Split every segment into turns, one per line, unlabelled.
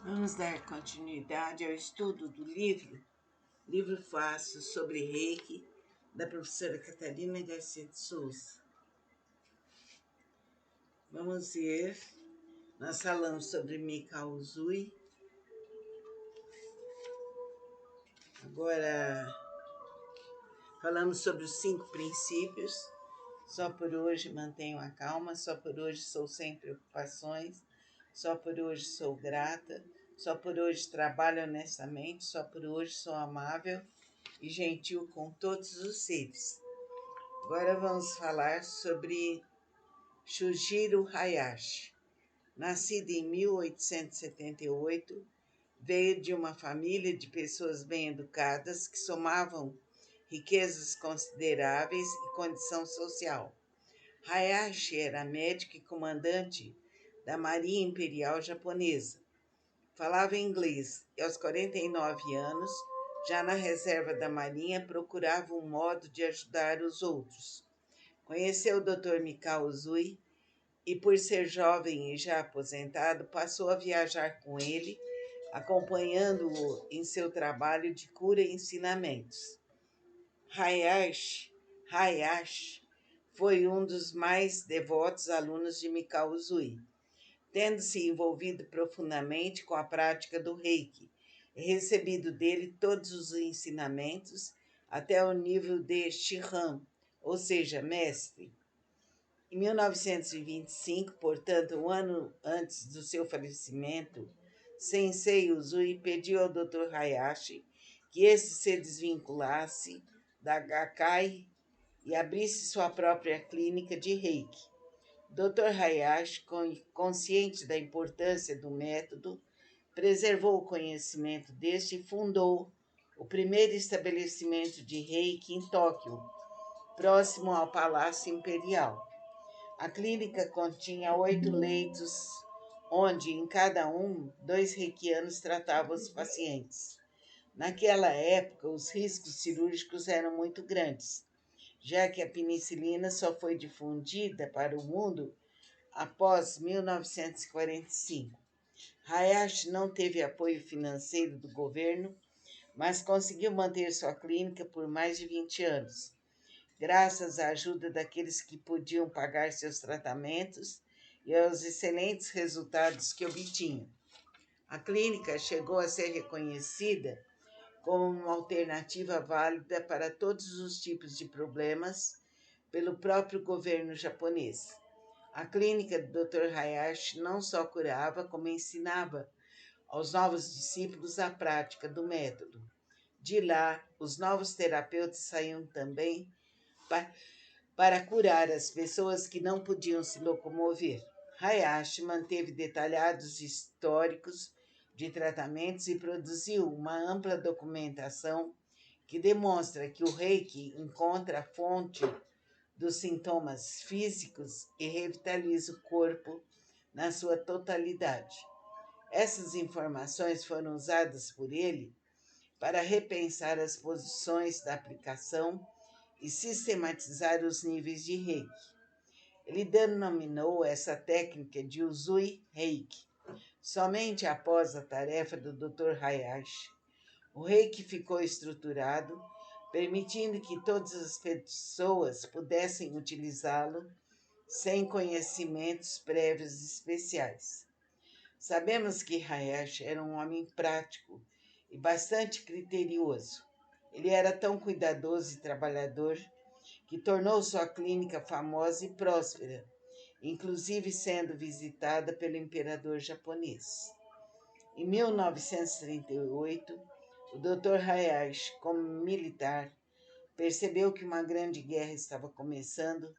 Vamos dar continuidade ao estudo do livro Fácil sobre Reiki, da professora Catarina Garcia de Souza. Vamos ver, nós falamos sobre Mikao Usui, agora falamos sobre os 5 princípios. Só por hoje mantenho a calma, só por hoje sou sem preocupações, só por hoje sou grata, só por hoje trabalho honestamente, só por hoje sou amável e gentil com todos os seres. Agora vamos falar sobre Shujiro Hayashi. Nascido em 1878, veio de uma família de pessoas bem educadas que somavam riquezas consideráveis e condição social. Hayashi era médico e comandante da Marinha Imperial Japonesa. Falava inglês e, aos 49 anos, já na reserva da Marinha, procurava um modo de ajudar os outros. Conheceu o Dr. Mikao Usui e, por ser jovem e já aposentado, passou a viajar com ele, acompanhando-o em seu trabalho de cura e ensinamentos. Hayashi foi um dos mais devotos alunos de Mikao Usui, tendo se envolvido profundamente com a prática do Reiki, e recebido dele todos os ensinamentos até o nível de Shihan, ou seja, mestre. Em 1925, portanto, um ano antes do seu falecimento, Sensei Usui pediu ao Dr. Hayashi que esse se desvinculasse da Gakkai e abrisse sua própria clínica de Reiki. Dr. Hayashi, consciente da importância do método, preservou o conhecimento deste e fundou o primeiro estabelecimento de Reiki em Tóquio, próximo ao Palácio Imperial. A clínica continha 8 leitos, onde em cada um 2 reikianos tratavam os pacientes. Naquela época, os riscos cirúrgicos eram muito grandes, já que a penicilina só foi difundida para o mundo após 1945. Hayashi não teve apoio financeiro do governo, mas conseguiu manter sua clínica por mais de 20 anos, graças à ajuda daqueles que podiam pagar seus tratamentos e aos excelentes resultados que obtinha. A clínica chegou a ser reconhecida como uma alternativa válida para todos os tipos de problemas pelo próprio governo japonês. A clínica do Dr. Hayashi não só curava, como ensinava aos novos discípulos a prática do método. De lá, os novos terapeutas saíam também para curar as pessoas que não podiam se locomover. Hayashi manteve detalhados históricos de tratamentos e produziu uma ampla documentação que demonstra que o Reiki encontra a fonte dos sintomas físicos e revitaliza o corpo na sua totalidade. Essas informações foram usadas por ele para repensar as posições da aplicação e sistematizar os níveis de Reiki. Ele denominou essa técnica de Usui Reiki. Somente após a tarefa do Dr. Hayashi, o Reiki ficou estruturado, permitindo que todas as pessoas pudessem utilizá-lo sem conhecimentos prévios especiais. Sabemos que Hayashi era um homem prático e bastante criterioso. Ele era tão cuidadoso e trabalhador que tornou sua clínica famosa e próspera, inclusive sendo visitada pelo imperador japonês. Em 1938, o Dr. Hayashi, como militar, percebeu que uma grande guerra estava começando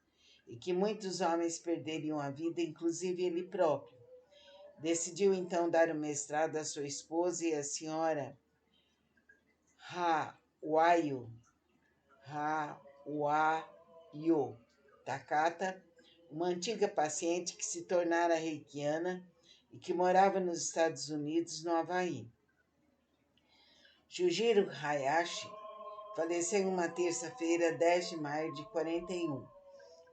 e que muitos homens perderiam a vida, inclusive ele próprio. Decidiu então dar o mestrado à sua esposa e à senhora Hawayo Takata, uma antiga paciente que se tornara reikiana e que morava nos Estados Unidos, no Havaí. Shujiro Hayashi faleceu em uma terça-feira, 10 de maio de 41,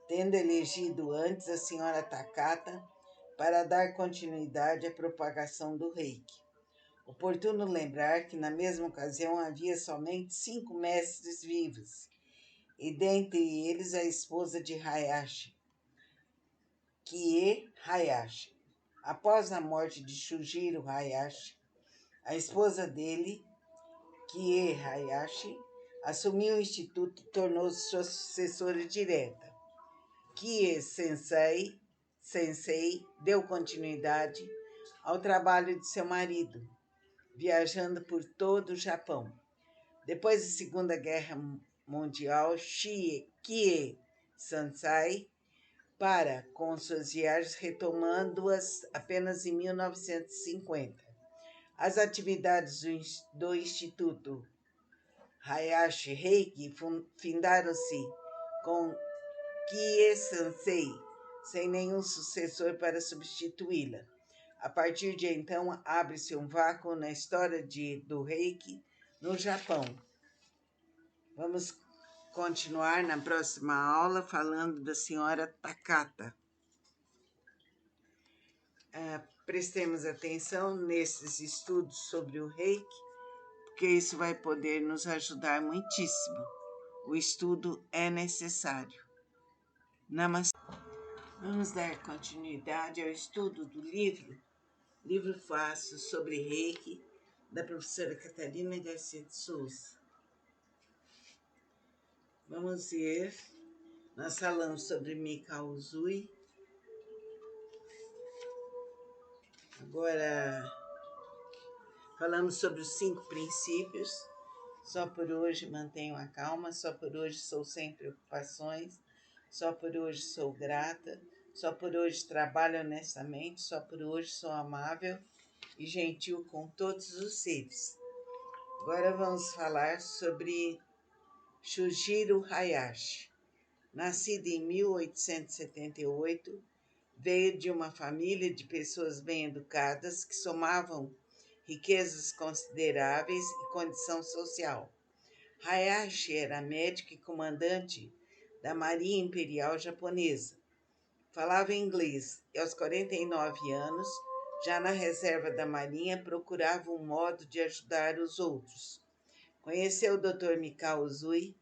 tendo elegido antes a senhora Takata para dar continuidade à propagação do Reiki. Oportuno lembrar que na mesma ocasião havia somente 5 mestres vivos, e dentre eles a esposa de Hayashi, Kie Hayashi. Após a morte de Shujiro Hayashi, a esposa dele, Kie Hayashi, assumiu o instituto e tornou-se sua sucessora direta. Kie Sensei deu continuidade ao trabalho de seu marido, viajando por todo o Japão. Depois da Segunda Guerra Mundial, Kie Sensei para com suas viagens, retomando-as apenas em 1950. As atividades do Instituto Hayashi Reiki findaram-se com Kie Sensei, sem nenhum sucessor para substituí-la. A partir de então, abre-se um vácuo na história do Reiki no Japão. Vamos continuar na próxima aula falando da senhora Takata. Prestemos atenção nesses estudos sobre o Reiki, porque isso vai poder nos ajudar muitíssimo. O estudo é necessário. Namastê. Vamos dar continuidade ao estudo do livro Fácil sobre Reiki, da professora Catarina Garcia de Souza. Vamos ver, nós falamos sobre Mikao Usui. Agora falamos sobre os 5 princípios. Só por hoje mantenho a calma, só por hoje sou sem preocupações, só por hoje sou grata, só por hoje trabalho honestamente, só por hoje sou amável e gentil com todos os seres. Agora vamos falar sobre Shujiro Hayashi. Nascido em 1878, veio de uma família de pessoas bem educadas que somavam riquezas consideráveis e condição social. Hayashi era médico e comandante da Marinha Imperial Japonesa. Falava inglês e aos 49 anos, já na reserva da Marinha, procurava um modo de ajudar os outros. Conheceu o Dr. Mikao Usui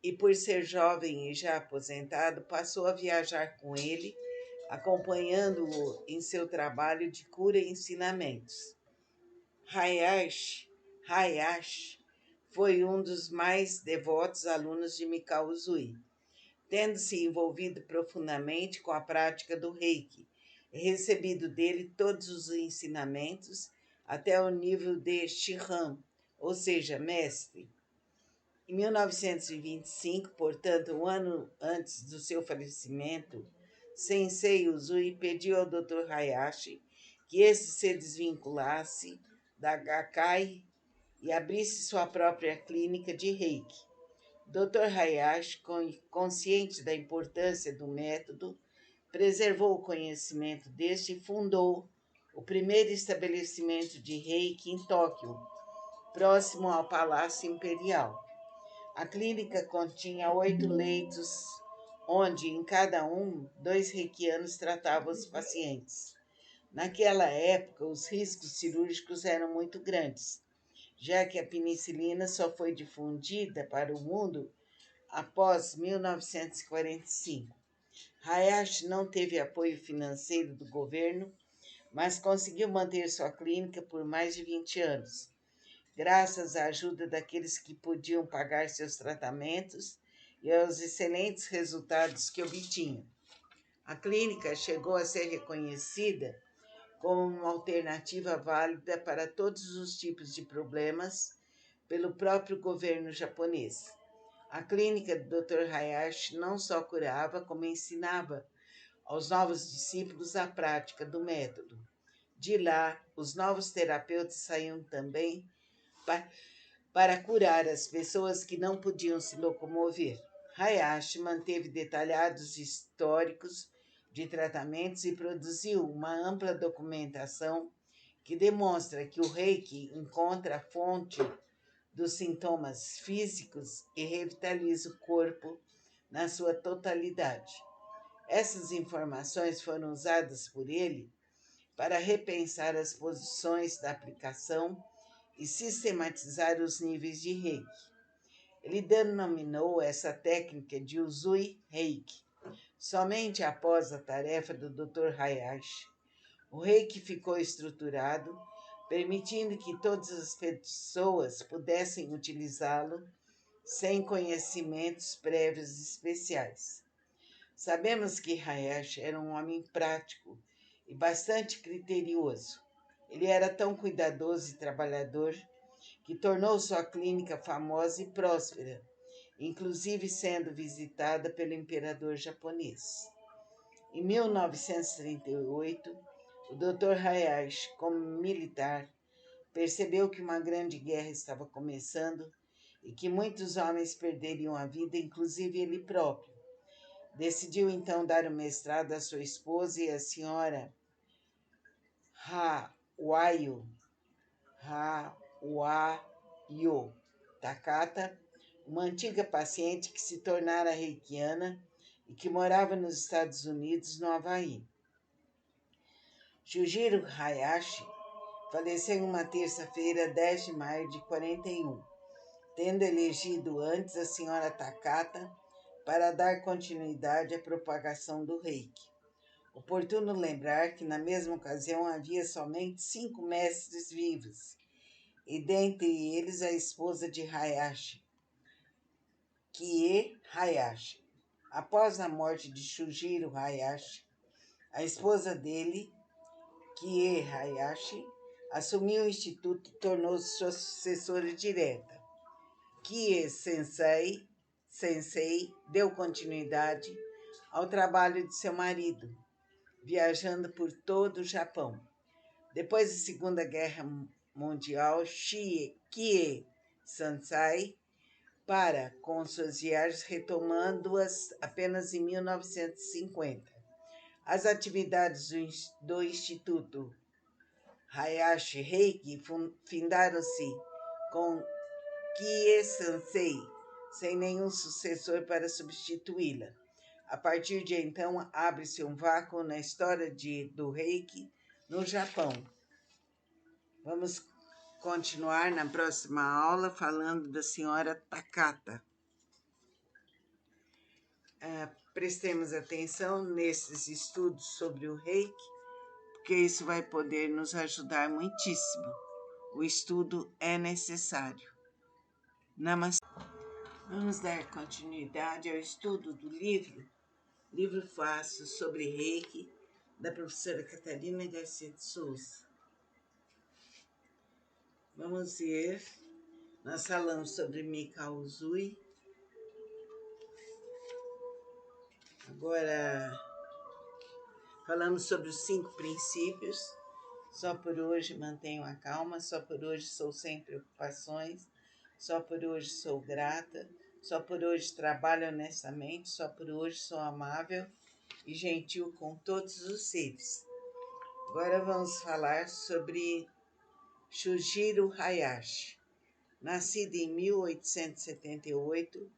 e, por ser jovem e já aposentado, passou a viajar com ele, acompanhando-o em seu trabalho de cura e ensinamentos. Hayashi foi um dos mais devotos alunos de Mikao Usui, tendo se envolvido profundamente com a prática do Reiki, recebido dele todos os ensinamentos até o nível de Shihan, ou seja, mestre. Em 1925, portanto, um ano antes do seu falecimento, Sensei Usui pediu ao Dr. Hayashi que esse se desvinculasse da Gakkai e abrisse sua própria clínica de Reiki. Dr. Hayashi, consciente da importância do método, preservou o conhecimento deste e fundou o primeiro estabelecimento de Reiki em Tóquio, próximo ao Palácio Imperial. A clínica continha 8 leitos, onde em cada um 2 reikianos tratavam os pacientes. Naquela época, os riscos cirúrgicos eram muito grandes, já que a penicilina só foi difundida para o mundo após 1945. Hayashi não teve apoio financeiro do governo, mas conseguiu manter sua clínica por mais de 20 anos, graças à ajuda daqueles que podiam pagar seus tratamentos e aos excelentes resultados que obtinham. A clínica chegou a ser reconhecida como uma alternativa válida para todos os tipos de problemas pelo próprio governo japonês. A clínica do Dr. Hayashi não só curava, como ensinava aos novos discípulos a prática do método. De lá, os novos terapeutas saíam também para curar as pessoas que não podiam se locomover. Hayashi manteve detalhados históricos de tratamentos e produziu uma ampla documentação que demonstra que o Reiki encontra a fonte dos sintomas físicos e revitaliza o corpo na sua totalidade. Essas informações foram usadas por ele para repensar as posições da aplicação e sistematizar os níveis de Reiki. Ele denominou essa técnica de Usui Reiki, somente após a tarefa do Dr. Hayashi. O Reiki ficou estruturado, permitindo que todas as pessoas pudessem utilizá-lo sem conhecimentos prévios especiais. Sabemos que Hayashi era um homem prático e bastante criterioso. Ele era tão cuidadoso e trabalhador que tornou sua clínica famosa e próspera, inclusive sendo visitada pelo imperador japonês. Em 1938, o Dr. Hayashi, como militar, percebeu que uma grande guerra estava começando e que muitos homens perderiam a vida, inclusive ele próprio. Decidiu então dar o mestrado à sua esposa e à senhora Hawayo Takata, uma antiga paciente que se tornara reikiana e que morava nos Estados Unidos, no Havaí. Shujiro Hayashi faleceu em uma terça-feira, 10 de maio de 41, tendo elegido antes a senhora Takata para dar continuidade à propagação do Reiki. Oportuno lembrar que na mesma ocasião havia somente 5 mestres vivos, e dentre eles a esposa de Hayashi, Kie Hayashi. Após a morte de Shujiro Hayashi, a esposa dele, Kie Hayashi, assumiu o instituto e tornou-se sua sucessora direta. Kie Sensei deu continuidade ao trabalho de seu marido, viajando por todo o Japão. Depois da Segunda Guerra Mundial, Kie Sensei para com suas viagens, retomando-as apenas em 1950. As atividades do Instituto Hayashi Reiki findaram-se com Kie Sensei, sem nenhum sucessor para substituí-la. A partir de então, abre-se um vácuo na história do Reiki no Japão. Vamos continuar na próxima aula falando da senhora Takata. Prestemos atenção nesses estudos sobre o Reiki, porque isso vai poder nos ajudar muitíssimo. O estudo é necessário. Namastê. Vamos dar continuidade ao estudo do livro Fácil sobre Reiki, da professora Catarina Garcia de Souza. Vamos ver, nós falamos sobre Mikao Usui. Agora falamos sobre os 5 princípios. Só por hoje mantenho a calma, só por hoje sou sem preocupações, só por hoje sou grata, só por hoje trabalho honestamente, só por hoje sou amável e gentil com todos os seres. Agora vamos falar sobre Shujiro Hayashi. Nascido em 1878,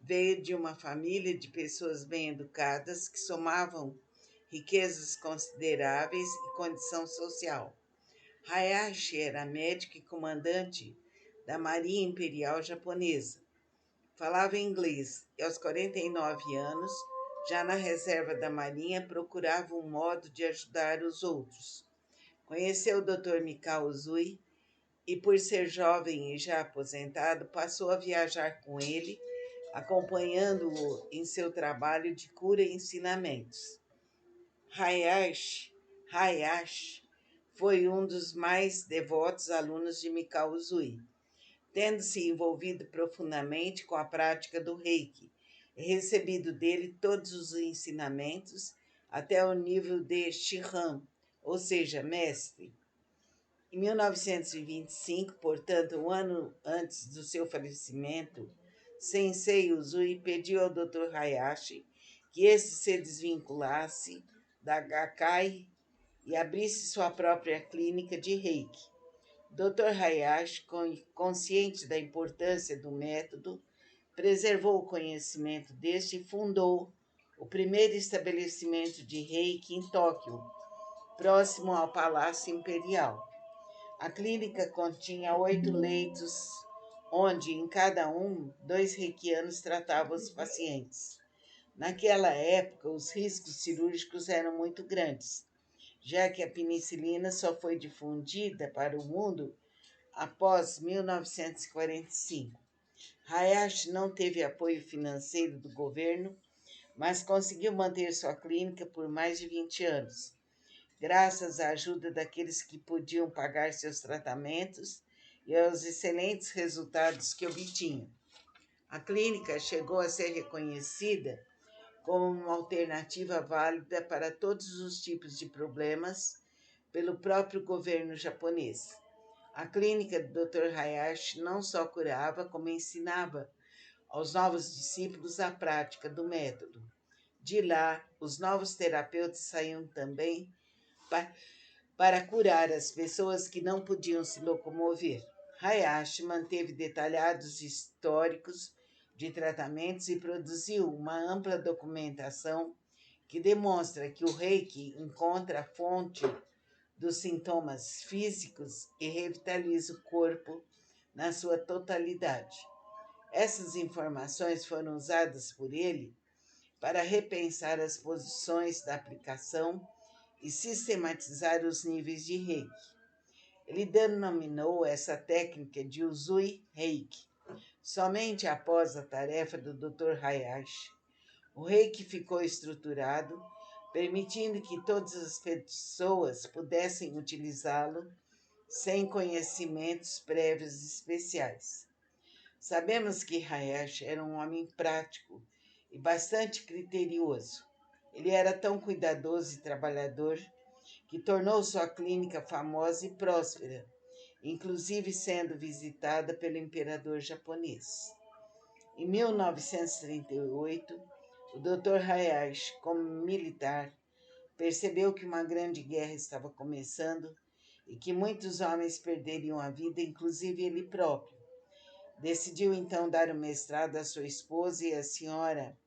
veio de uma família de pessoas bem educadas que somavam riquezas consideráveis e condição social. Hayashi era médico e comandante da Marinha Imperial Japonesa. Falava inglês e aos 49 anos, já na reserva da Marinha, procurava um modo de ajudar os outros. Conheceu o Dr. Mikao Usui e, por ser jovem e já aposentado, passou a viajar com ele, acompanhando-o em seu trabalho de cura e ensinamentos. Hayashi foi um dos mais devotos alunos de Mikao Usui, tendo se envolvido profundamente com a prática do Reiki, e recebido dele todos os ensinamentos até o nível de Shihan, ou seja, mestre. Em 1925, portanto, um ano antes do seu falecimento, Sensei Usui pediu ao Dr. Hayashi que esse se desvinculasse da Gakkai e abrisse sua própria clínica de Reiki. Dr. Hayashi, consciente da importância do método, preservou o conhecimento deste e fundou o primeiro estabelecimento de Reiki em Tóquio, próximo ao Palácio Imperial. A clínica continha 8 leitos, onde em cada um 2 reikianos tratavam os pacientes. Naquela época, os riscos cirúrgicos eram muito grandes, já que a penicilina só foi difundida para o mundo após 1945. Hayashi não teve apoio financeiro do governo, mas conseguiu manter sua clínica por mais de 20 anos, graças à ajuda daqueles que podiam pagar seus tratamentos e aos excelentes resultados que obtinham. A clínica chegou a ser reconhecida como uma alternativa válida para todos os tipos de problemas pelo próprio governo japonês. A clínica do Dr. Hayashi não só curava, como ensinava aos novos discípulos a prática do método. De lá, os novos terapeutas saíam também para curar as pessoas que não podiam se locomover. Hayashi manteve detalhados históricos de tratamentos e produziu uma ampla documentação que demonstra que o Reiki encontra a fonte dos sintomas físicos e revitaliza o corpo na sua totalidade. Essas informações foram usadas por ele para repensar as posições da aplicação e sistematizar os níveis de Reiki. Ele denominou essa técnica de Usui Reiki. Somente após a tarefa do Dr. Hayashi, o Reiki ficou estruturado, permitindo que todas as pessoas pudessem utilizá-lo sem conhecimentos prévios especiais. Sabemos que Hayashi era um homem prático e bastante criterioso. Ele era tão cuidadoso e trabalhador que tornou sua clínica famosa e próspera, inclusive sendo visitada pelo imperador japonês. Em 1938, o Dr. Hayashi, como militar, percebeu que uma grande guerra estava começando e que muitos homens perderiam a vida, inclusive ele próprio. Decidiu então dar o mestrado à sua esposa e à senhora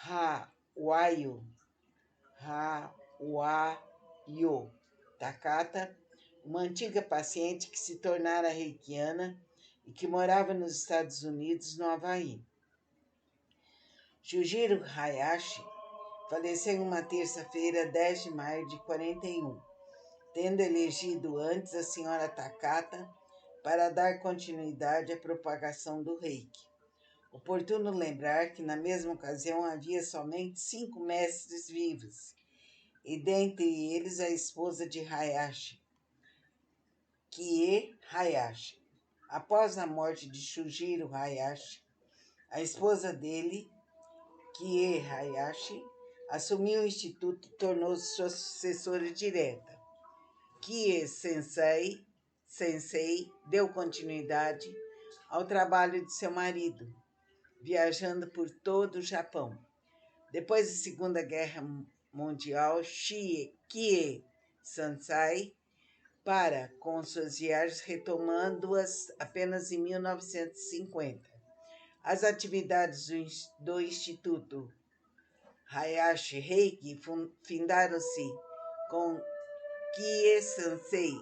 Hawayo Takata, uma antiga paciente que se tornara reikiana e que morava nos Estados Unidos, no Havaí. Shujiro Hayashi faleceu em uma terça-feira, 10 de maio de 41, tendo elegido antes a senhora Takata para dar continuidade à propagação do Reiki. Oportuno lembrar que na mesma ocasião havia somente 5 mestres vivos, e dentre eles a esposa de Hayashi, Kie Hayashi. Após a morte de Shujiro Hayashi, a esposa dele, Kie Hayashi, assumiu o instituto e tornou-se sua sucessora direta. Kie Sensei deu continuidade ao trabalho de seu marido, viajando por todo o Japão. Depois da Segunda Guerra Mundial, Kie Sensei para com suas viagens, retomando-as apenas em 1950. As atividades do Instituto Hayashi Reiki findaram-se com Kie Sensei,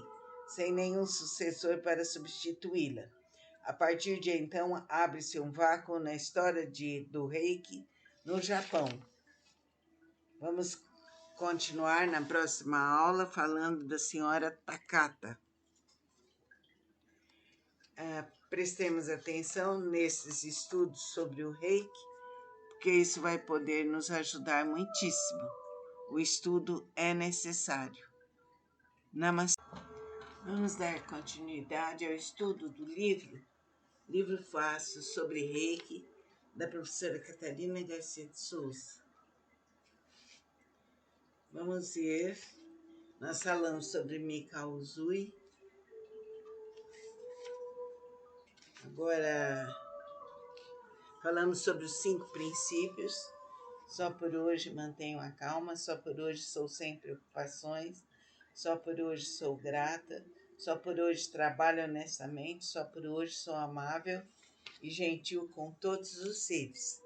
sem nenhum sucessor para substituí-la. A partir de então, abre-se um vácuo na história do Reiki no Japão. Vamos continuar na próxima aula falando da senhora Takata. Prestemos atenção nesses estudos sobre o Reiki, porque isso vai poder nos ajudar muitíssimo. O estudo é necessário. Namastê. Vamos dar continuidade ao estudo do livro Fácil sobre Reiki, da professora Catarina Garcia de Souza. Vamos ver, nós falamos sobre Mikao Usui. Agora, falamos sobre os 5 princípios. Só por hoje mantenho a calma, só por hoje sou sem preocupações, só por hoje sou grata, só por hoje trabalho honestamente, só por hoje sou amável e gentil com todos os seres.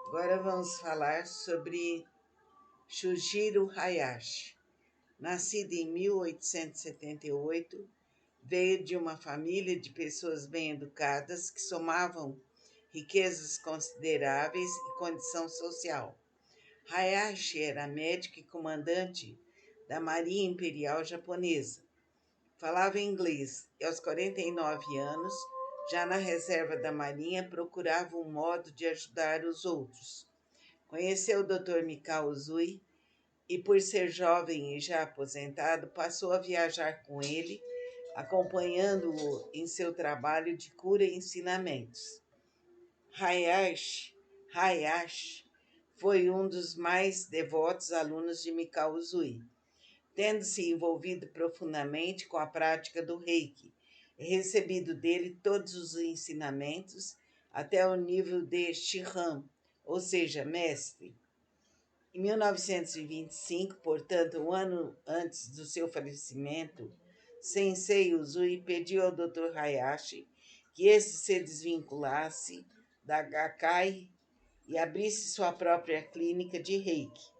Agora vamos falar sobre Shujiro Hayashi. Nascida em 1878, veio de uma família de pessoas bem educadas que somavam riquezas consideráveis e condição social. Hayashi era médico e comandante da Marinha Imperial Japonesa. Falava inglês e, aos 49 anos, já na reserva da Marinha, procurava um modo de ajudar os outros. Conheceu o Dr. Mikao Uzui e, por ser jovem e já aposentado, passou a viajar com ele, acompanhando-o em seu trabalho de cura e ensinamentos. Hayashi foi um dos mais devotos alunos de Mikao Uzui, tendo se envolvido profundamente com a prática do Reiki, e recebido dele todos os ensinamentos até o nível de Shihan, ou seja, mestre. Em 1925, portanto, um ano antes do seu falecimento, Sensei Uzui pediu ao Dr. Hayashi que esse se desvinculasse da Gakkai e abrisse sua própria clínica de Reiki.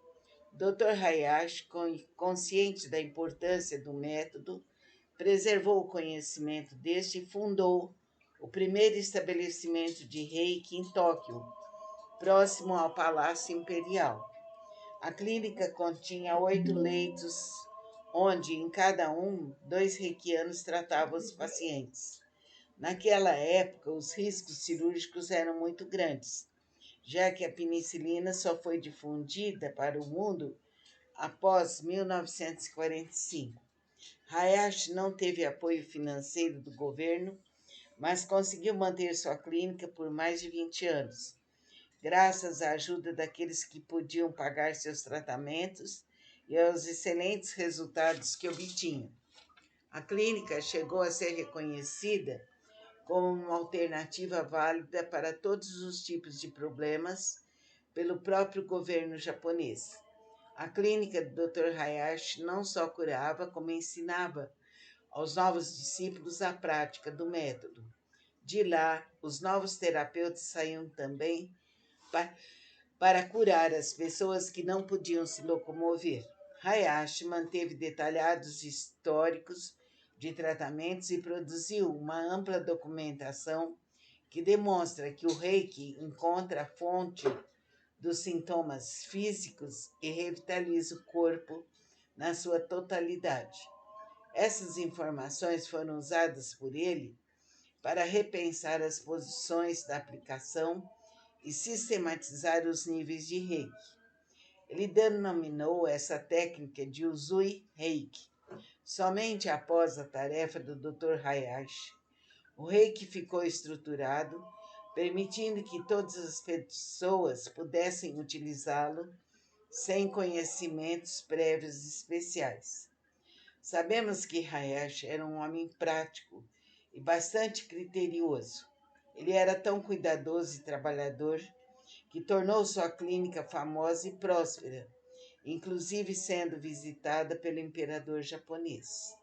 Dr. Hayashi, consciente da importância do método, preservou o conhecimento deste e fundou o primeiro estabelecimento de Reiki em Tóquio, próximo ao Palácio Imperial. A clínica continha 8 leitos, onde em cada um 2 reikianos tratavam os pacientes. Naquela época, os riscos cirúrgicos eram muito grandes, já que a penicilina só foi difundida para o mundo após 1945. Hayashi não teve apoio financeiro do governo, mas conseguiu manter sua clínica por mais de 20 anos, graças à ajuda daqueles que podiam pagar seus tratamentos e aos excelentes resultados que obtinham. A clínica chegou a ser reconhecida como uma alternativa válida para todos os tipos de problemas pelo próprio governo japonês. A clínica do Dr. Hayashi não só curava, como ensinava aos novos discípulos a prática do método. De lá, os novos terapeutas saíam também para curar as pessoas que não podiam se locomover. Hayashi manteve detalhados históricos de tratamentos e produziu uma ampla documentação que demonstra que o Reiki encontra a fonte dos sintomas físicos e revitaliza o corpo na sua totalidade. Essas informações foram usadas por ele para repensar as posições da aplicação e sistematizar os níveis de Reiki. Ele denominou essa técnica de Uzui Reiki. Somente após a tarefa do Dr. Hayashi, o Reiki ficou estruturado, permitindo que todas as pessoas pudessem utilizá-lo sem conhecimentos prévios especiais. Sabemos que Hayashi era um homem prático e bastante criterioso. Ele era tão cuidadoso e trabalhador que tornou sua clínica famosa e próspera, inclusive sendo visitada pelo imperador japonês.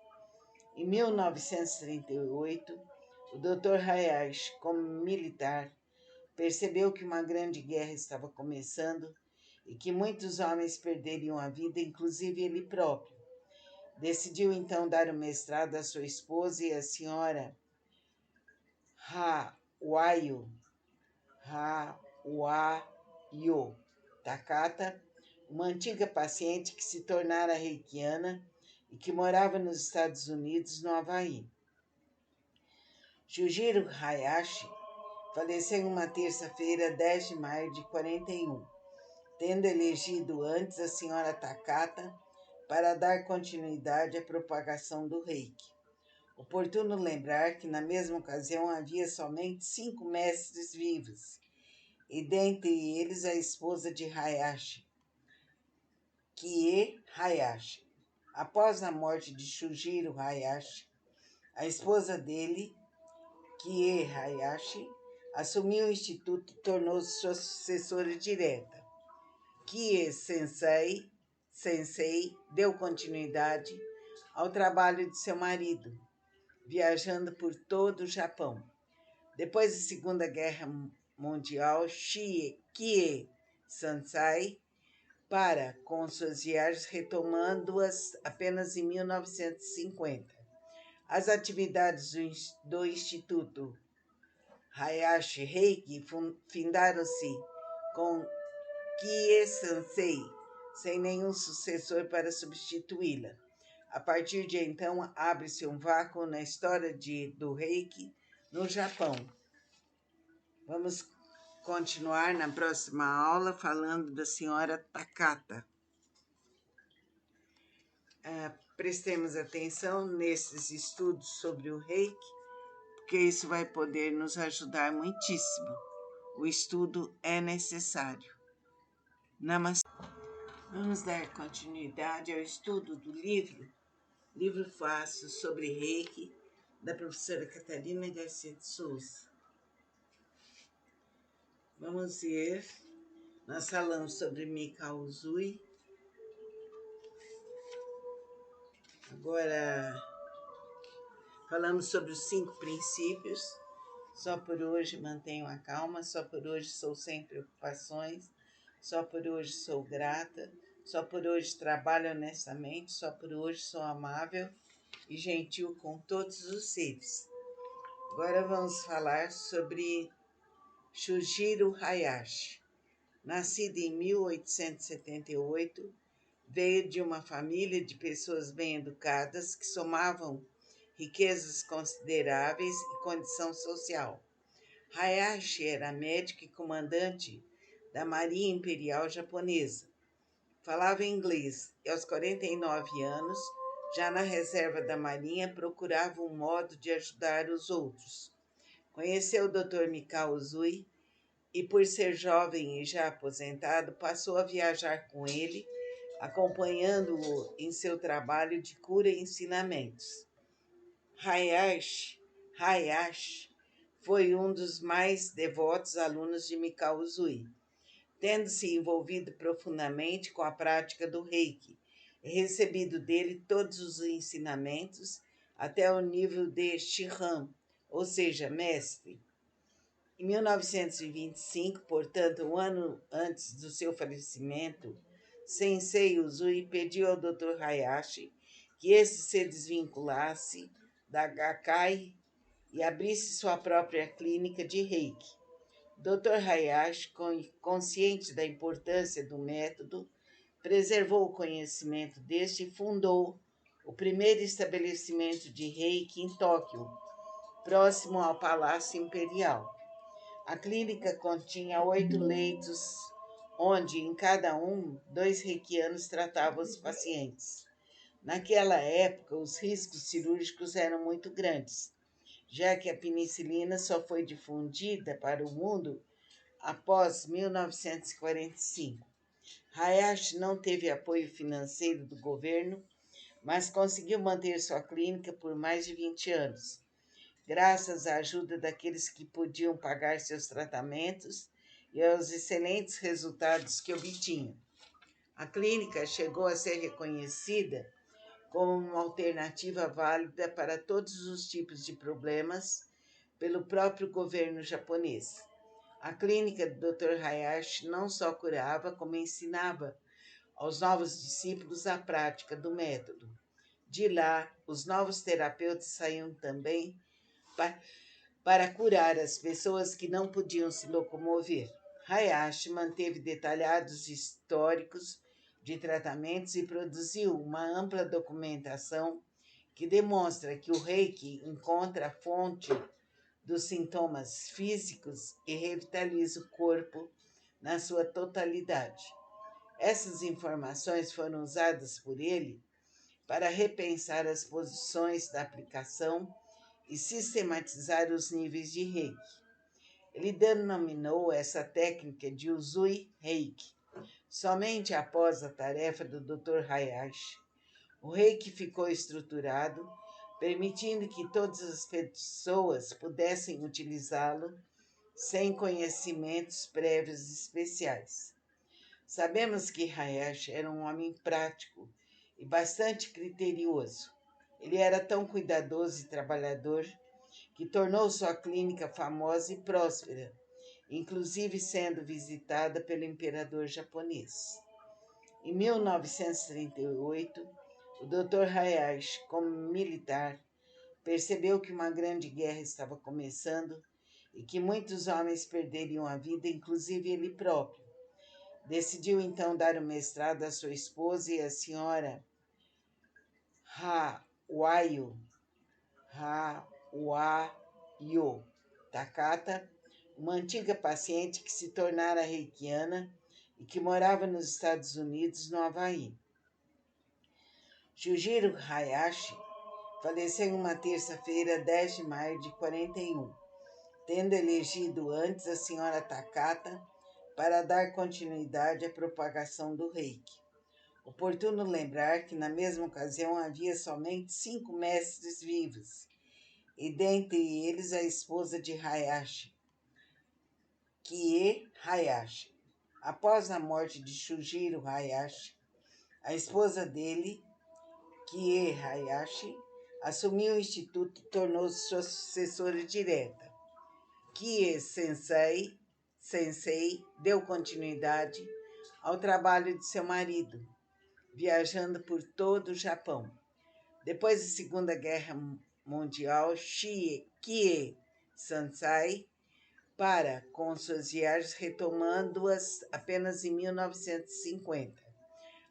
Em 1938, o Dr. Hayashi, como militar, percebeu que uma grande guerra estava começando e que muitos homens perderiam a vida, inclusive ele próprio. Decidiu então dar o mestrado à sua esposa e à senhora Hawayo Takata, uma antiga paciente que se tornara reikiana e que morava nos Estados Unidos, no Havaí. Shujiro Hayashi faleceu em uma terça-feira, 10 de maio de 41, tendo elegido antes a senhora Takata para dar continuidade à propagação do Reiki. Oportuno lembrar que na mesma ocasião havia somente 5 mestres vivos, e dentre eles a esposa de Hayashi, Kie Hayashi. Após a morte de Shujiro Hayashi, a esposa dele, Kie Hayashi, assumiu o instituto e tornou-se sua sucessora direta. Kie Sensei deu continuidade ao trabalho de seu marido, viajando por todo o Japão. Depois da Segunda Guerra Mundial, Kie Sensei para com suas viagens, retomando-as apenas em 1950. As atividades do Instituto Hayashi Reiki findaram-se com Kie-sensei, sem nenhum sucessor para substituí-la. A partir de então, abre-se um vácuo na história do Reiki no Japão. Vamos continuar na próxima aula falando da senhora Takata. Prestemos atenção nesses estudos sobre o Reiki, porque isso vai poder nos ajudar muitíssimo. O estudo é necessário. Namastê. Vamos dar continuidade ao estudo do livro Fácil sobre Reiki, da professora Catarina Garcia de Souza. Vamos ver, nós falamos sobre Mikao Usui. Agora falamos sobre os 5 princípios. Só por hoje mantenho a calma, só por hoje sou sem preocupações, só por hoje sou grata, só por hoje trabalho honestamente, só por hoje sou amável e gentil com todos os seres. Agora vamos falar sobre Shujiro Hayashi. Nascido em 1878, veio de uma família de pessoas bem educadas que somavam riquezas consideráveis e condição social. Hayashi era médico e comandante da Marinha Imperial Japonesa. Falava inglês e aos 49 anos, já na reserva da Marinha, procurava um modo de ajudar os outros. Conheceu o Dr. Mikao Usui e, por ser jovem e já aposentado, passou a viajar com ele, acompanhando-o em seu trabalho de cura e ensinamentos. Hayashi foi um dos mais devotos alunos de Mikao Usui, tendo se envolvido profundamente com a prática do Reiki, recebido dele todos os ensinamentos até o nível de Shihan, ou seja, mestre. Em 1925, portanto, um ano antes do seu falecimento, Sensei Usui pediu ao Dr. Hayashi que esse se desvinculasse da Gakkai e abrisse sua própria clínica de Reiki. Dr. Hayashi, consciente da importância do método, preservou o conhecimento deste e fundou o primeiro estabelecimento de Reiki em Tóquio, próximo ao Palácio Imperial. A clínica continha 8 leitos, onde em cada um 2 reikianos tratavam os pacientes. Naquela época, os riscos cirúrgicos eram muito grandes, já que a penicilina só foi difundida para o mundo após 1945. Hayashi não teve apoio financeiro do governo, mas conseguiu manter sua clínica por mais de 20 anos, graças à ajuda daqueles que podiam pagar seus tratamentos e aos excelentes resultados que obtinha. A clínica chegou a ser reconhecida como uma alternativa válida para todos os tipos de problemas pelo próprio governo japonês. A clínica do Dr. Hayashi não só curava, como ensinava aos novos discípulos a prática do método. De lá, os novos terapeutas saíam também para curar as pessoas que não podiam se locomover. Hayashi manteve detalhados históricos de tratamentos e produziu uma ampla documentação que demonstra que o Reiki encontra a fonte dos sintomas físicos e revitaliza o corpo na sua totalidade. Essas informações foram usadas por ele para repensar as posições da aplicação e sistematizar os níveis de Reiki. Ele denominou essa técnica de Usui Reiki. Somente após a tarefa do Dr. Hayashi, o Reiki ficou estruturado, permitindo que todas as pessoas pudessem utilizá-lo sem conhecimentos prévios especiais. Sabemos que Hayashi era um homem prático e bastante criterioso. Ele era tão cuidadoso e trabalhador que tornou sua clínica famosa e próspera, inclusive sendo visitada pelo imperador japonês. Em 1938, o Dr. Hayashi, como militar, percebeu que uma grande guerra estava começando e que muitos homens perderiam a vida, inclusive ele próprio. Decidiu então dar o mestrado à sua esposa e à senhora Hawayo Takata, uma antiga paciente que se tornara reikiana e que morava nos Estados Unidos, no Havaí. Shujiro Hayashi faleceu em uma terça-feira, 10 de maio de 41, tendo elegido antes a senhora Takata para dar continuidade à propagação do reiki. Oportuno lembrar que na mesma ocasião havia somente 5 mestres vivos, e dentre eles a esposa de Hayashi, Kie Hayashi. Após a morte de Shujiro Hayashi, a esposa dele, Kie Hayashi, assumiu o instituto e tornou-se sua sucessora direta. Kie Sensei deu continuidade ao trabalho de seu marido, viajando por todo o Japão. Depois da Segunda Guerra Mundial, Kie Sensei para com suas viagens, retomando-as apenas em 1950.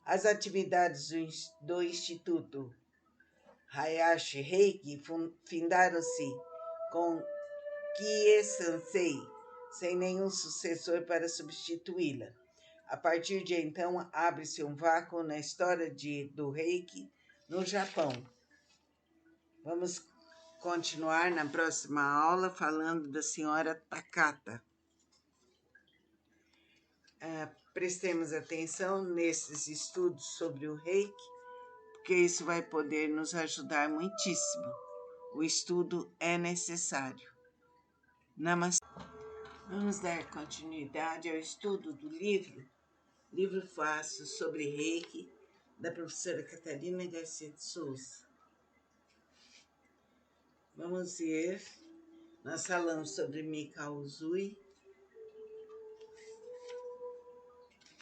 As atividades do Instituto Hayashi Reiki findaram-se com Kie Sensei, sem nenhum sucessor para substituí-la. A partir de então, abre-se um vácuo na história do Reiki no Japão. Vamos continuar na próxima aula falando da senhora Takata. Prestemos atenção nesses estudos sobre o Reiki, porque isso vai poder nos ajudar muitíssimo. O estudo é necessário. Namastê. Vamos dar continuidade ao estudo do livro Fácil sobre Reiki, da professora Catarina Garcia de Souza. Vamos ver, nós falamos sobre Mikao Usui.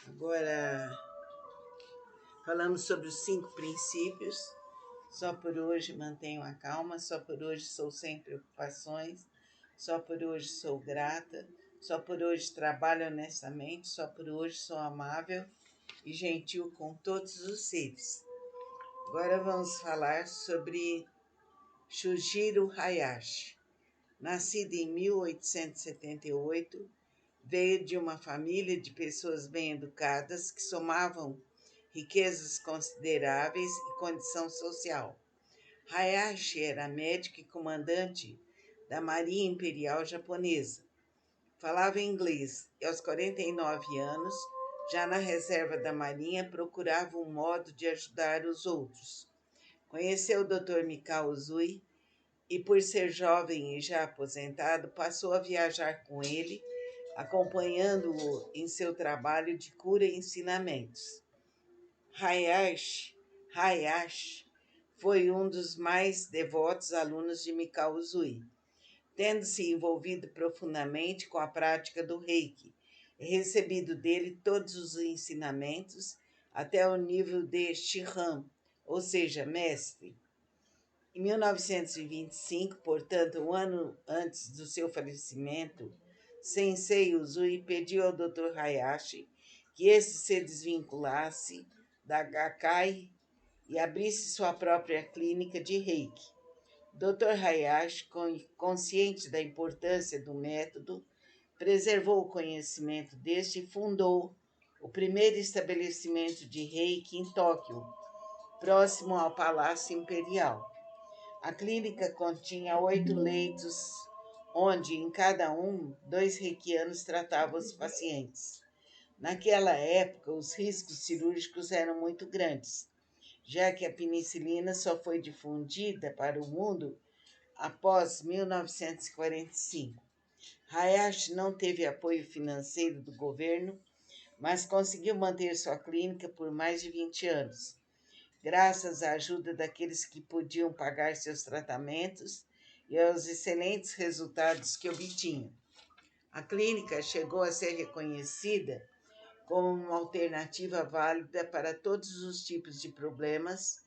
Agora falamos sobre os 5 princípios. Só por hoje mantenho a calma, só por hoje sou sem preocupações, só por hoje sou grata, só por hoje trabalho honestamente, só por hoje sou amável e gentil com todos os seres. Agora vamos falar sobre Shujiro Hayashi. Nascido em 1878, veio de uma família de pessoas bem educadas que somavam riquezas consideráveis e condição social. Hayashi era médico e comandante da Marinha Imperial Japonesa. Falava inglês e, aos 49 anos, já na reserva da Marinha, procurava um modo de ajudar os outros. Conheceu o Dr. Mikao Usui e, por ser jovem e já aposentado, passou a viajar com ele, acompanhando-o em seu trabalho de cura e ensinamentos. Hayashi foi um dos mais devotos alunos de Mikao Usui, tendo se envolvido profundamente com a prática do Reiki, recebido dele todos os ensinamentos até o nível de Shihan, ou seja, mestre. Em 1925, portanto, um ano antes do seu falecimento, Sensei Usui pediu ao Dr. Hayashi que esse se desvinculasse da Gakkai e abrisse sua própria clínica de Reiki. Dr. Hayashi, consciente da importância do método, preservou o conhecimento deste e fundou o primeiro estabelecimento de Reiki em Tóquio, próximo ao Palácio Imperial. A clínica continha 8 leitos, onde em cada um 2 reikianos tratavam os pacientes. Naquela época, os riscos cirúrgicos eram muito grandes, já que a penicilina só foi difundida para o mundo após 1945. Hayashi não teve apoio financeiro do governo, mas conseguiu manter sua clínica por mais de 20 anos, graças à ajuda daqueles que podiam pagar seus tratamentos e aos excelentes resultados que obtinha. A clínica chegou a ser reconhecida como uma alternativa válida para todos os tipos de problemas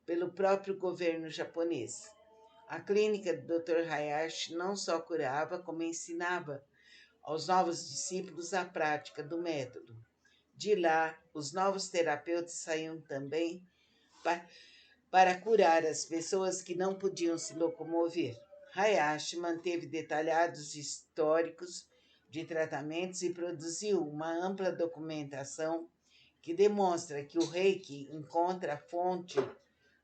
pelo próprio governo japonês. A clínica do Dr. Hayashi não só curava, como ensinava aos novos discípulos a prática do método. De lá, os novos terapeutas saíam também para curar as pessoas que não podiam se locomover. Hayashi manteve detalhados históricos de tratamentos e produziu uma ampla documentação que demonstra que o Reiki encontra a fonte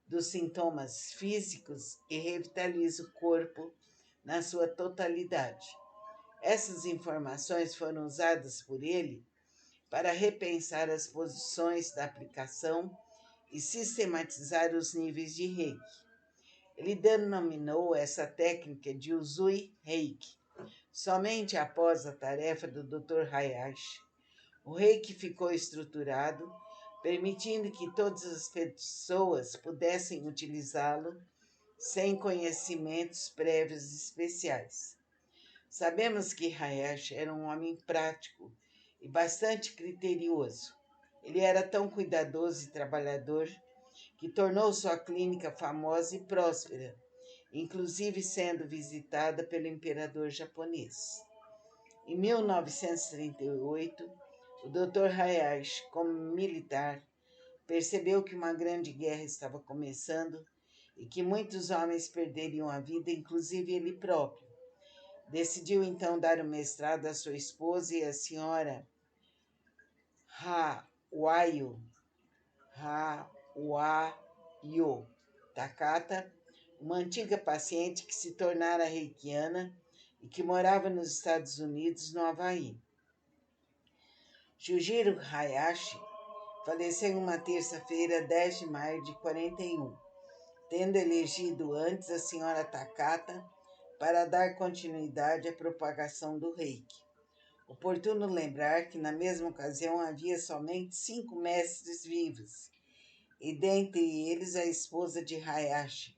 dos sintomas físicos e revitaliza o corpo na sua totalidade. Essas informações foram usadas por ele para repensar as posições da aplicação e sistematizar os níveis de Reiki. Ele denominou essa técnica de Usui Reiki. Somente após a tarefa do Dr. Hayashi, o Reiki ficou estruturado, permitindo que todas as pessoas pudessem utilizá-lo sem conhecimentos prévios especiais. Sabemos que Hayashi era um homem prático e bastante criterioso. Ele era tão cuidadoso e trabalhador que tornou sua clínica famosa e próspera, inclusive sendo visitada pelo imperador japonês. Em 1938, o Dr. Hayashi, como militar, percebeu que uma grande guerra estava começando e que muitos homens perderiam a vida, inclusive ele próprio. Decidiu então dar o mestrado à sua esposa e à senhora Hawayo Takata, uma antiga paciente que se tornara reikiana e que morava nos Estados Unidos, no Havaí. Shujiro Hayashi faleceu em uma terça-feira, 10 de maio de 41, tendo elegido antes a senhora Takata para dar continuidade à propagação do Reiki. Oportuno lembrar que na mesma ocasião havia somente 5 mestres vivos, e dentre eles a esposa de Hayashi,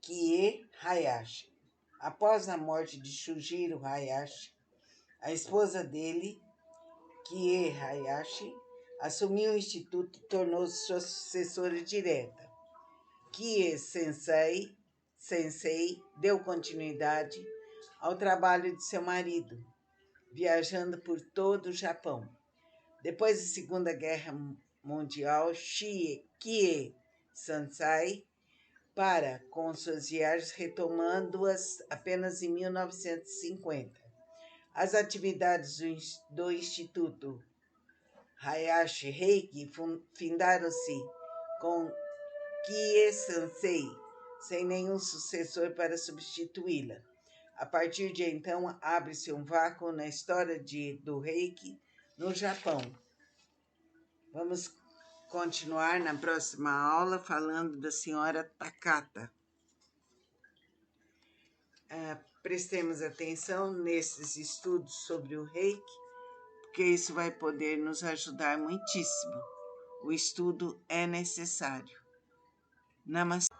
Kie Hayashi. Após a morte de Shujiro Hayashi, a esposa dele, Kie Hayashi, assumiu o instituto e tornou-se sua sucessora direta. Kie Sensei deu continuidade ao trabalho de seu marido, viajando por todo o Japão. Depois da Segunda Guerra Mundial, Kie Sensei para com suas viagens, retomando-as apenas em 1950. As atividades do Instituto Hayashi Reiki findaram-se com Kie Sensei, sem nenhum sucessor para substituí-la. A partir de então, abre-se um vácuo na história do Reiki no Japão. Vamos continuar na próxima aula falando da senhora Takata. Prestemos atenção nesses estudos sobre o Reiki, porque isso vai poder nos ajudar muitíssimo. O estudo é necessário. Namastê.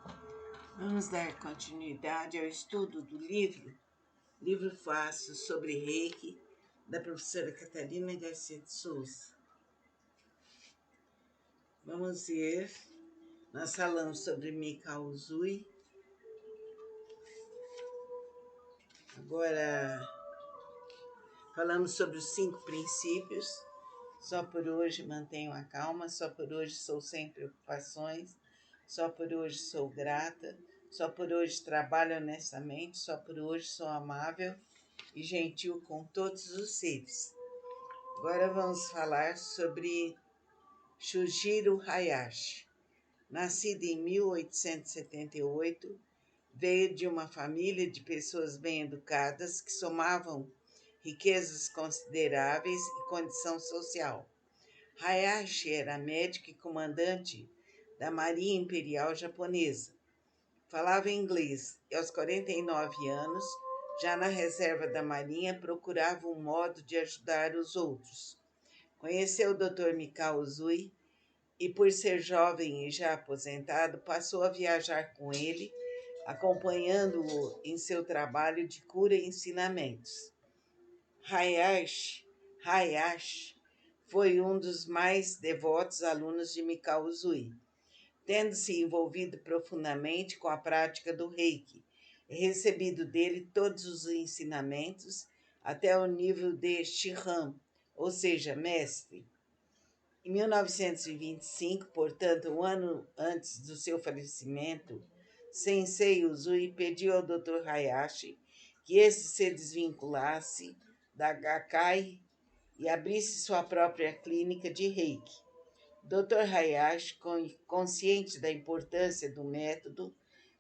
Vamos dar continuidade ao estudo do livro Fácil sobre Reiki, da professora Catarina Garcia de Souza. Vamos ver, nós falamos sobre Mikao Usui. Agora, falamos sobre os 5 princípios. Só por hoje mantenho a calma, só por hoje sou sem preocupações, só por hoje sou grata, só por hoje trabalho honestamente, só por hoje sou amável e gentil com todos os seres. Agora vamos falar sobre Shujiro Hayashi. Nascido em 1878, veio de uma família de pessoas bem educadas que somavam riquezas consideráveis e condição social. Hayashi era médico e comandante da Marinha Imperial Japonesa. Falava inglês e aos 49 anos, já na reserva da Marinha, procurava um modo de ajudar os outros. Conheceu o Dr. Mikao Usui e, por ser jovem e já aposentado, passou a viajar com ele, acompanhando-o em seu trabalho de cura e ensinamentos. Hayashi foi um dos mais devotos alunos de Mikao Usui, tendo se envolvido profundamente com a prática do Reiki, recebido dele todos os ensinamentos até o nível de Shihan, ou seja, mestre. Em 1925, portanto, um ano antes do seu falecimento, Sensei Usui pediu ao Dr. Hayashi que esse se desvinculasse da Gakkai e abrisse sua própria clínica de Reiki. Dr. Hayashi, consciente da importância do método,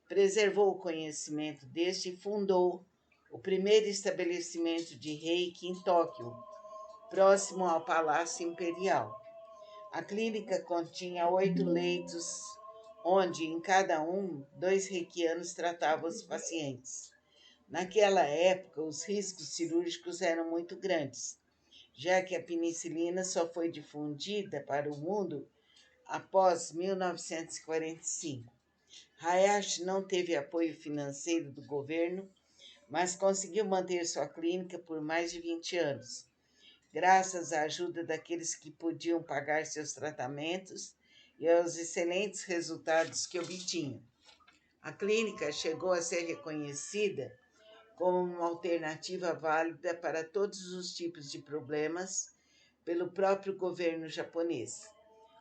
preservou o conhecimento deste e fundou o primeiro estabelecimento de Reiki em Tóquio, próximo ao Palácio Imperial. A clínica continha 8 leitos, onde em cada um 2 reikianos tratavam os pacientes. Naquela época, os riscos cirúrgicos eram muito grandes, já que a penicilina só foi difundida para o mundo após 1945. Hayashi não teve apoio financeiro do governo, mas conseguiu manter sua clínica por mais de 20 anos, graças à ajuda daqueles que podiam pagar seus tratamentos e aos excelentes resultados que obtinham. A clínica chegou a ser reconhecida como uma alternativa válida para todos os tipos de problemas pelo próprio governo japonês.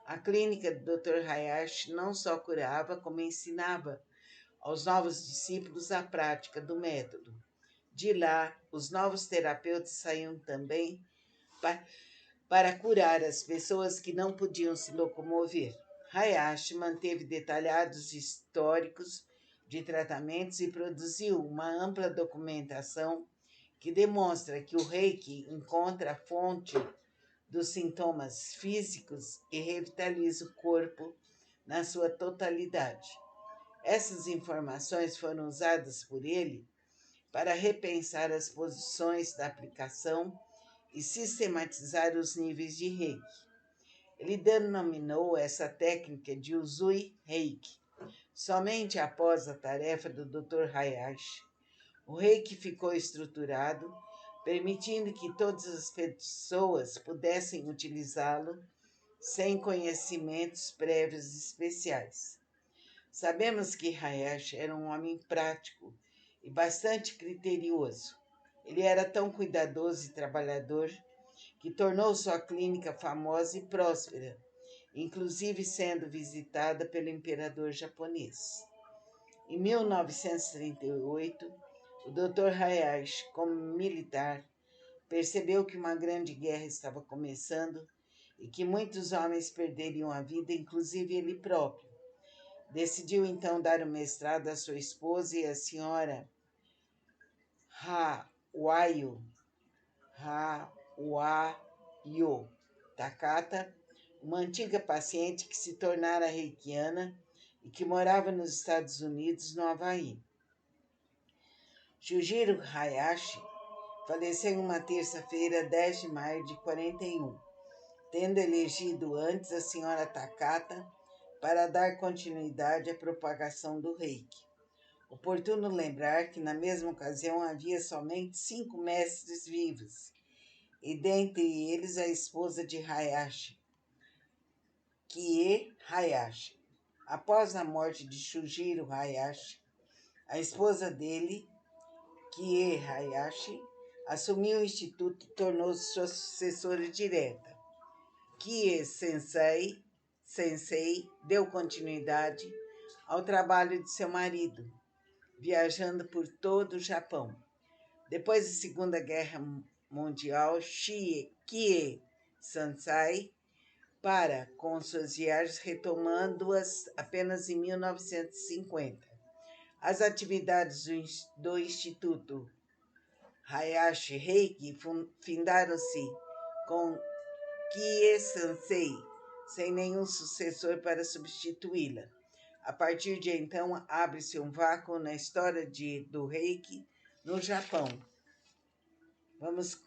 A clínica do Dr. Hayashi não só curava, como ensinava aos novos discípulos a prática do método. De lá, os novos terapeutas saíam também para curar as pessoas que não podiam se locomover. Hayashi manteve detalhados históricos de tratamentos e produziu uma ampla documentação que demonstra que o Reiki encontra a fonte dos sintomas físicos e revitaliza o corpo na sua totalidade. Essas informações foram usadas por ele para repensar as posições da aplicação e sistematizar os níveis de Reiki. Ele denominou essa técnica de Usui Reiki. Somente após a tarefa do Dr. Hayashi, o Reiki ficou estruturado, permitindo que todas as pessoas pudessem utilizá-lo sem conhecimentos prévios especiais. Sabemos que Hayashi era um homem prático e bastante criterioso. Ele era tão cuidadoso e trabalhador que tornou sua clínica famosa e próspera, inclusive sendo visitada pelo imperador japonês. Em 1938, o Dr. Hayashi, como militar, percebeu que uma grande guerra estava começando e que muitos homens perderiam a vida, inclusive ele próprio. Decidiu então dar o mestrado à sua esposa e à senhora Hawayo Takata, uma antiga paciente que se tornara reikiana e que morava nos Estados Unidos, no Havaí. Shujiro Hayashi faleceu em uma terça-feira, 10 de maio de 41, tendo elegido antes a senhora Takata para dar continuidade à propagação do Reiki. Oportuno lembrar que na mesma ocasião havia somente 5 mestres vivos, e dentre eles a esposa de Hayashi, Kie Hayashi. Após a morte de Shujiro Hayashi, a esposa dele, Kie Hayashi, assumiu o instituto e tornou-se sua sucessora direta. Kie Sensei deu continuidade ao trabalho de seu marido, viajando por todo o Japão. Depois da Segunda Guerra Mundial, Kie Sensei para com suas viagens, retomando-as apenas em 1950. As atividades do Instituto Hayashi Reiki findaram-se com Kie Sensei, sem nenhum sucessor para substituí-la. A partir de então, abre-se um vácuo na história do Reiki no Japão. Vamos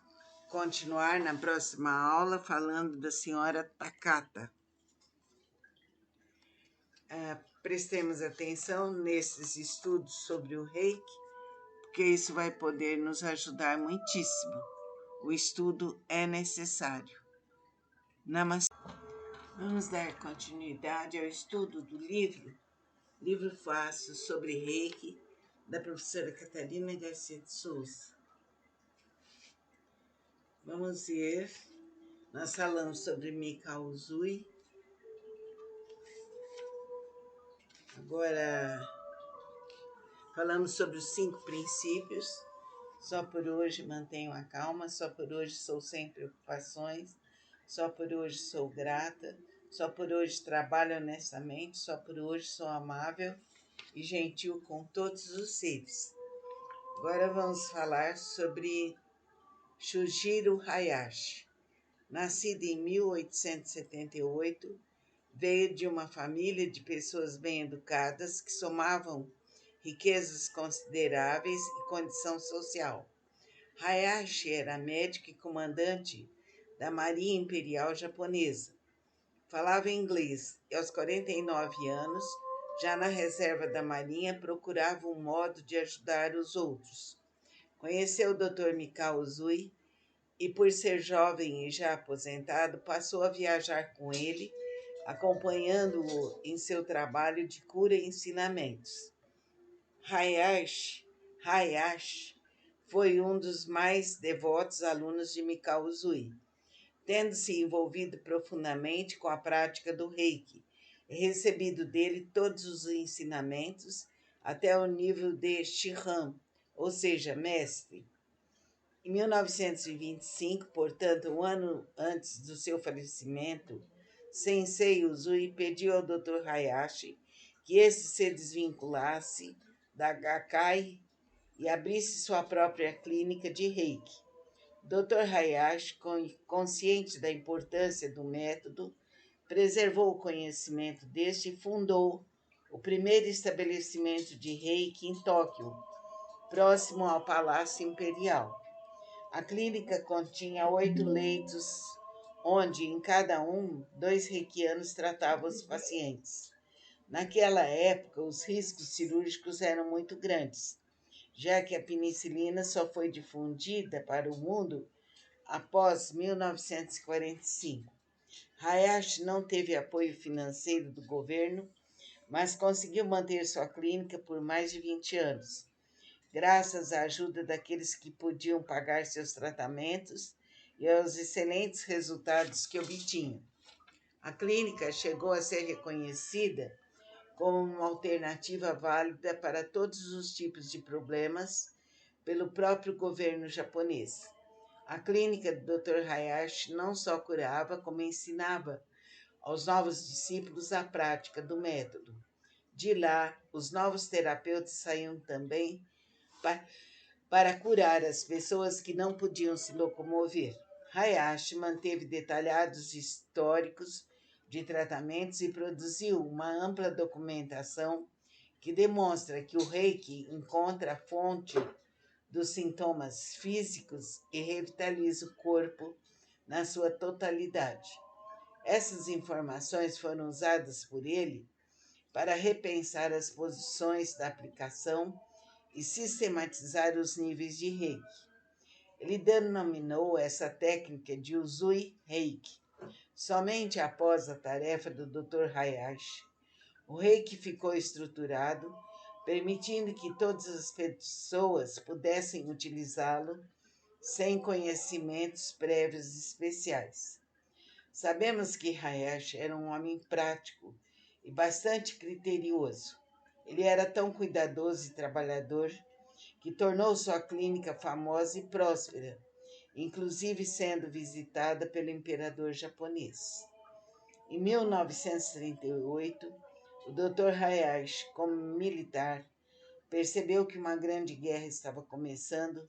continuar na próxima aula falando da senhora Takata. Prestemos atenção nesses estudos sobre o Reiki, porque isso vai poder nos ajudar muitíssimo. O estudo é necessário. Namastê. Vamos dar continuidade ao estudo do livro fácil sobre Reiki, da professora Catarina Garcia de Souza. Vamos ver, nós falamos sobre Mikao Usui, agora falamos sobre os 5 princípios. Só por hoje mantenho a calma, só por hoje sou sem preocupações, só por hoje sou grata, só por hoje trabalho honestamente, só por hoje sou amável e gentil com todos os seres. Agora vamos falar sobre Shujiro Hayashi. Nascido em 1878, veio de uma família de pessoas bem educadas que somavam riquezas consideráveis e condição social. Hayashi era médico e comandante da Marinha Imperial Japonesa. Falava inglês e aos 49 anos, já na reserva da Marinha, procurava um modo de ajudar os outros. Conheceu o Dr. Mikao Usui e, por ser jovem e já aposentado, passou a viajar com ele, acompanhando-o em seu trabalho de cura e ensinamentos. Hayashi foi um dos mais devotos alunos de Mikao Usui, tendo se envolvido profundamente com a prática do Reiki, e recebido dele todos os ensinamentos até o nível de Shihan, ou seja, mestre. Em 1925, portanto, um ano antes do seu falecimento, Sensei Usui pediu ao Dr. Hayashi que esse se desvinculasse da Gakkai e abrisse sua própria clínica de Reiki. Dr. Hayashi, consciente da importância do método, preservou o conhecimento deste e fundou o primeiro estabelecimento de Reiki em Tóquio, próximo ao Palácio Imperial. A clínica continha 8 leitos, onde em cada um 2 reikianos tratavam os pacientes. Naquela época, os riscos cirúrgicos eram muito grandes, já que a penicilina só foi difundida para o mundo após 1945. Hayashi não teve apoio financeiro do governo, mas conseguiu manter sua clínica por mais de 20 anos, graças à ajuda daqueles que podiam pagar seus tratamentos e aos excelentes resultados que obtinham. A clínica chegou a ser reconhecida como uma alternativa válida para todos os tipos de problemas pelo próprio governo japonês. A clínica do Dr. Hayashi não só curava, como ensinava aos novos discípulos a prática do método. De lá, os novos terapeutas saíam também para curar as pessoas que não podiam se locomover. Hayashi manteve detalhados históricos de tratamentos e produziu uma ampla documentação que demonstra que o Reiki encontra a fonte dos sintomas físicos e revitaliza o corpo na sua totalidade. Essas informações foram usadas por ele para repensar as posições da aplicação e sistematizar os níveis de Reiki. Ele denominou essa técnica de Usui Reiki. Somente após a tarefa do Dr. Hayashi, o Reiki ficou estruturado, permitindo que todas as pessoas pudessem utilizá-lo sem conhecimentos prévios especiais. Sabemos que Hayashi era um homem prático e bastante criterioso. Ele era tão cuidadoso e trabalhador que tornou sua clínica famosa e próspera, inclusive sendo visitada pelo imperador japonês. Em 1938, o Dr. Hayashi, como militar, percebeu que uma grande guerra estava começando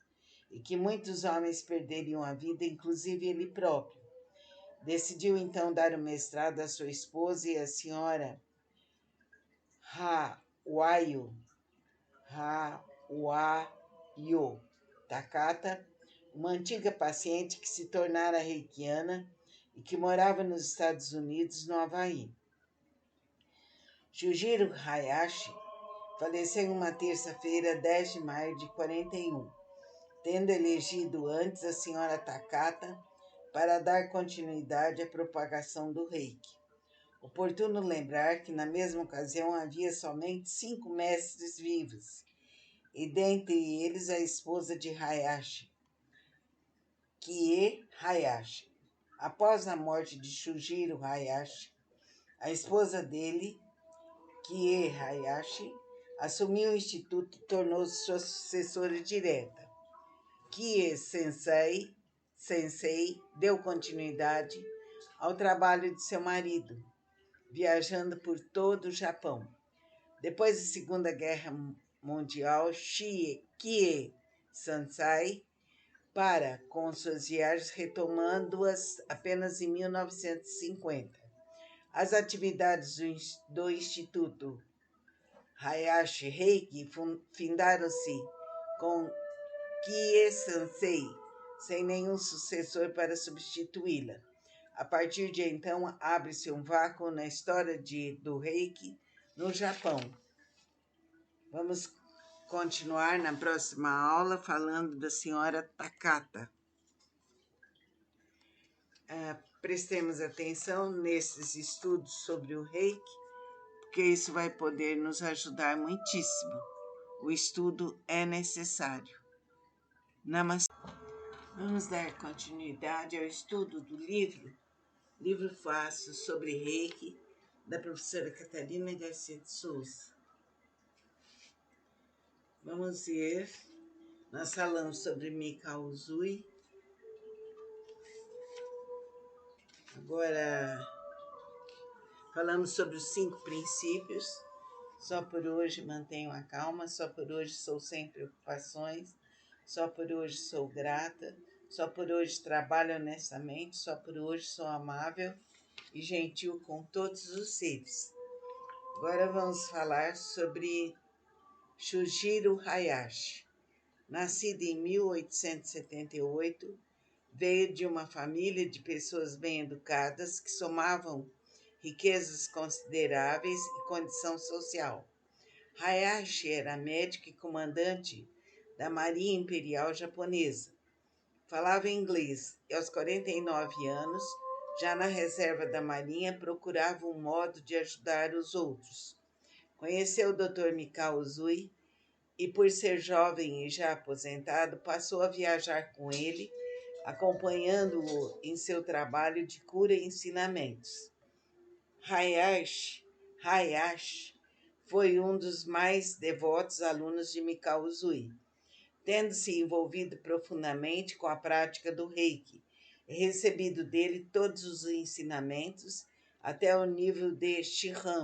e que muitos homens perderiam a vida, inclusive ele próprio. Decidiu então dar o mestrado à sua esposa e à senhora Hawayo Takata, uma antiga paciente que se tornara reikiana e que morava nos Estados Unidos, no Havaí. Shujiro Hayashi faleceu em uma terça-feira, 10 de maio de 41, tendo elegido antes a senhora Takata para dar continuidade à propagação do Reiki. Oportuno lembrar que na mesma ocasião havia somente 5 mestres vivos, e dentre eles a esposa de Hayashi, Kie Hayashi. Após a morte de Shujiro Hayashi, a esposa dele, Kie Hayashi, assumiu o instituto e tornou-se sua sucessora direta. Kie Sensei deu continuidade ao trabalho de seu marido, viajando por todo o Japão. Depois da Segunda Guerra Mundial, Kie Sensei para com suas viagens, retomando-as apenas em 1950. As atividades do Instituto Hayashi Reiki findaram-se com Kie Sensei, sem nenhum sucessor para substituí-la. A partir de então, abre-se um vácuo na história do Reiki no Japão. Vamos continuar na próxima aula falando da senhora Takata. Prestemos atenção nesses estudos sobre o Reiki, porque isso vai poder nos ajudar muitíssimo. O estudo é necessário. Namastê. Vamos dar continuidade ao estudo do livro fácil sobre Reiki, da professora Catarina Garcia de Souza. Vamos ver, nós falamos sobre Mikao Usui. Agora, falamos sobre os 5 princípios. Só por hoje mantenho a calma, só por hoje sou sem preocupações, só por hoje sou grata, só por hoje trabalho honestamente, só por hoje sou amável e gentil com todos os seres. Agora vamos falar sobre Shujiro Hayashi. Nascido em 1878, veio de uma família de pessoas bem educadas que somavam riquezas consideráveis e condição social. Hayashi era médico e comandante da Marinha Imperial Japonesa. Falava inglês e aos 49 anos, já na reserva da Marinha, procurava um modo de ajudar os outros. Conheceu o Dr. Mikao Usui e, por ser jovem e já aposentado, passou a viajar com ele, acompanhando-o em seu trabalho de cura e ensinamentos. Hayashi foi um dos mais devotos alunos de Mikao Usui, tendo se envolvido profundamente com a prática do Reiki, e recebido dele todos os ensinamentos até o nível de Shihan,